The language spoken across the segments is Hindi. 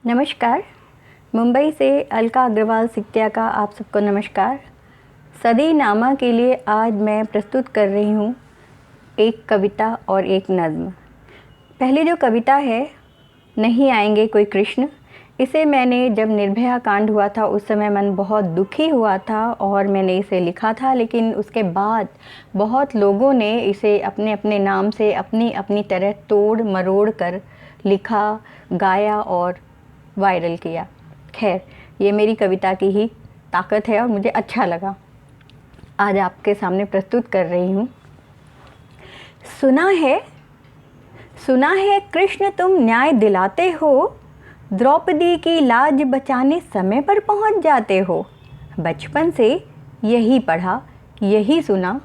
नमस्कार। मुंबई से अलका अग्रवाल सिक्तिया का आप सबको नमस्कार। सदी नामा के लिए आज मैं प्रस्तुत कर रही हूँ एक कविता और एक नज़्म। पहली जो कविता है, नहीं आएंगे कोई कृष्ण, इसे मैंने जब निर्भया कांड हुआ था उस समय मन बहुत दुखी हुआ था और मैंने इसे लिखा था, लेकिन उसके बाद बहुत लोगों ने इसे अपने अपने नाम से अपनी अपनी तरह तोड़ मरोड़ कर लिखा, गाया और वायरल किया। खैर, ये मेरी कविता की ही ताकत है और मुझे अच्छा लगा, आज आपके सामने प्रस्तुत कर रही हूँ। सुना है कृष्ण तुम न्याय दिलाते हो, द्रौपदी की लाज बचाने समय पर पहुँच जाते हो। बचपन से यही पढ़ा, यही सुना,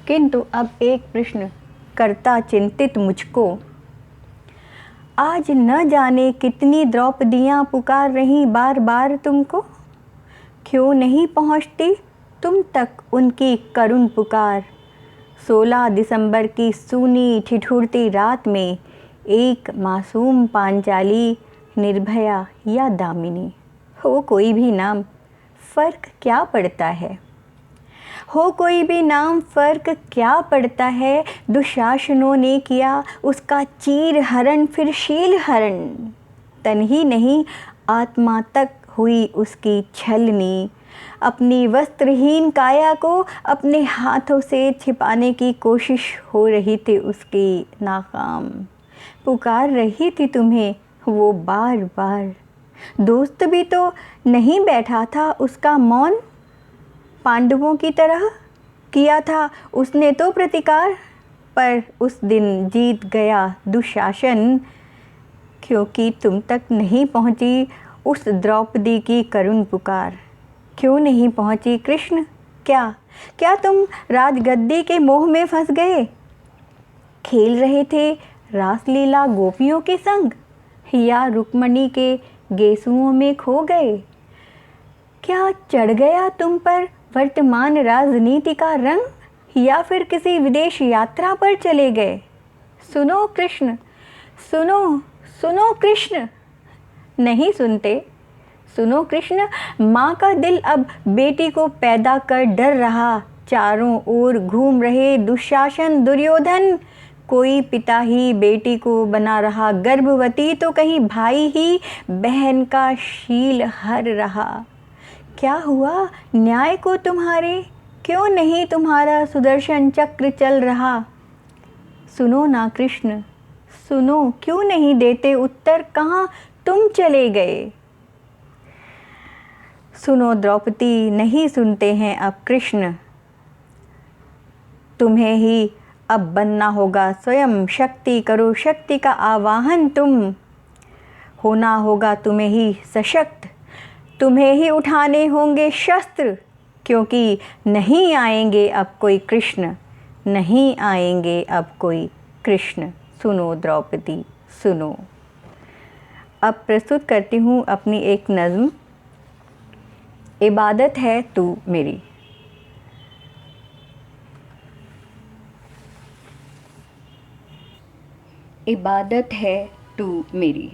किंतु अब एक प्रश्न करता चिंतित मुझको। आज न जाने कितनी द्रौपदियाँ पुकार रही बार बार तुमको, क्यों नहीं पहुँचती तुम तक उनकी करुण पुकार। 16 दिसंबर की सूनी ठिठुरती रात में एक मासूम पांचाली, निर्भया या दामिनी, हो कोई भी नाम, फ़र्क क्या पड़ता है। हो कोई भी नाम, फ़र्क क्या पड़ता है। दुशासनों ने किया उसका चीर हरण, फिर शील हरण। तन ही नहीं आत्मा तक हुई उसकी छलनी। अपनी वस्त्रहीन काया को अपने हाथों से छिपाने की कोशिश हो रही थी उसकी नाकाम। पुकार रही थी तुम्हें वो बार बार। दोस्त भी तो नहीं बैठा था उसका मौन, पांडवों की तरह किया था उसने तो प्रतिकार। पर उस दिन जीत गया दुशासन, क्योंकि तुम तक नहीं पहुंची उस द्रौपदी की करुण पुकार। क्यों नहीं पहुंची कृष्ण, क्या तुम राजगद्दी के मोह में फंस गए। खेल रहे थे रासलीला गोपियों के संग, या रुक्मणी के गेसुओं में खो गए। क्या चढ़ गया तुम पर वर्तमान राजनीति का रंग, या फिर किसी विदेश यात्रा पर चले गए। सुनो कृष्ण, सुनो कृष्ण, नहीं सुनते। सुनो कृष्ण, माँ का दिल अब बेटी को पैदा कर डर रहा। चारों ओर घूम रहे दुशासन दुर्योधन, कोई पिता ही बेटी को बना रहा गर्भवती, तो कहीं भाई ही बहन का शील हर रहा। क्या हुआ न्याय को तुम्हारे, क्यों नहीं तुम्हारा सुदर्शन चक्र चल रहा। सुनो ना कृष्ण, सुनो, क्यों नहीं देते उत्तर, कहाँ तुम चले गए। सुनो द्रौपदी, नहीं सुनते हैं अब कृष्ण, तुम्हें ही अब बनना होगा स्वयं शक्ति। करो शक्ति का आवाहन तुम, होना होगा तुम्हें ही सशक्त। तुम्हें ही उठाने होंगे शस्त्र, क्योंकि नहीं आएंगे अब कोई कृष्ण, नहीं आएंगे अब कोई कृष्ण। सुनो द्रौपदी, सुनो। अब प्रस्तुत करती हूँ अपनी एक नज़्म, इबादत है तू मेरी। इबादत है तू मेरी,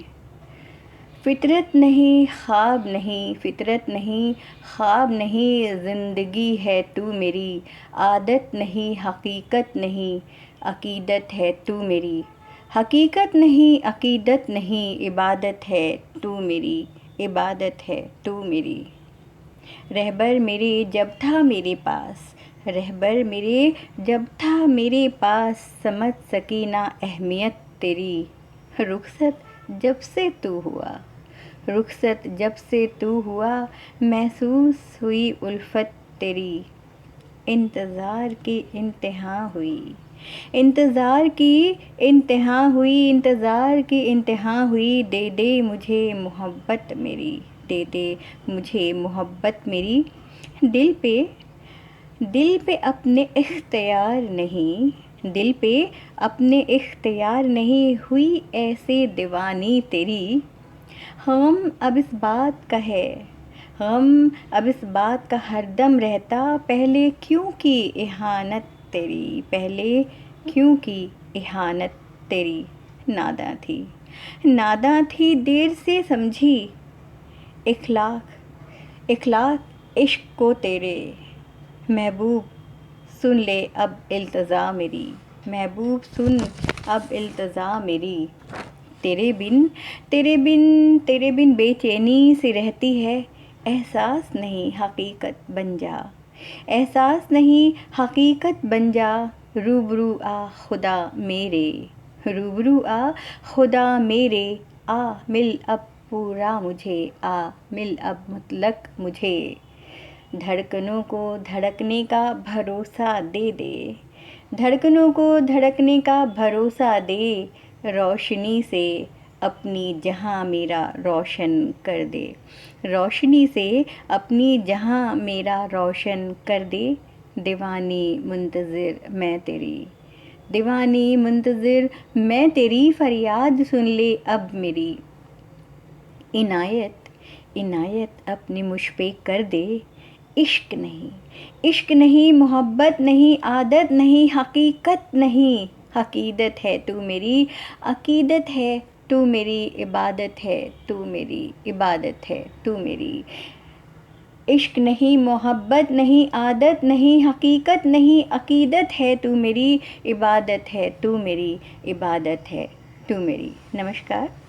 फितरत नहीं ख्वाब नहीं, फितरत नहीं ख्वाब नहीं, ज़िंदगी है तू मेरी। आदत नहीं हकीकत नहीं, अकीदत है तू मेरी। हकीकत नहीं अकीदत नहीं, इबादत है तू मेरी, इबादत है तू मेरी। रहबर मेरे जब था मेरे पास, रहबर मेरे जब था मेरे पास, समझ सकी ना अहमियत तेरी। रुखसत जब से तू हुआ, रुखसत जब से तू हुआ, महसूस हुई उल्फत तेरी। इंतज़ार की इंतहा हुई, इंतज़ार की इंतहा हुई, इंतज़ार की इंतहा हुई। दे दे मुझे मोहब्बत मेरी, दे दे मुझे मोहब्बत मेरी। दिल पे अपने इख्तियार नहीं, दिल पे अपने इख्तियार नहीं, हुई ऐसे दीवानी तेरी। हम अब इस बात का है, हम अब इस बात का हरदम रहता, पहले क्यों की इहानत तेरी, पहले क्यों की इहानत तेरी। नादां थी, नादां थी देर से समझी, इखलाक इश्क को तेरे। महबूब सुन ले अब इल्तज़ा मेरी, महबूब सुन अब इल्तज़ा मेरी। तेरे बिन तेरे बिन तेरे बिन बेचैनी सी रहती है, एहसास नहीं हकीकत बन जा, एहसास नहीं हकीकत बन जा। रूबरू आ खुदा मेरे, रूबरू आ खुदा मेरे। आ मिल अब पूरा मुझे, आ मिल अब मुतलक मुझे। धड़कनों को धड़कने का भरोसा दे दे, धड़कनों को धड़कने का भरोसा दे। रोशनी से अपनी जहां मेरा रोशन कर दे, रोशनी से अपनी जहां मेरा रोशन कर दे। दीवानी मुंतज़िर मैं तेरी, दीवानी मुंतज़िर मैं तेरी। फरियाद सुन ले अब मेरी। इनायत इनायत अपनी मुझ पे कर दे। इश्क नहीं, इश्क नहीं, मोहब्बत नहीं, आदत नहीं, हकीकत नहीं। अकीदत है तू मेरी, अकीदत है तू मेरी, इबादत है तू मेरी, इबादत है तू मेरी। इश्क नहीं, मोहब्बत नहीं, आदत नहीं, हकीकत नहीं, अकीदत है तू मेरी, इबादत है तू मेरी, इबादत है तू मेरी। नमस्कार।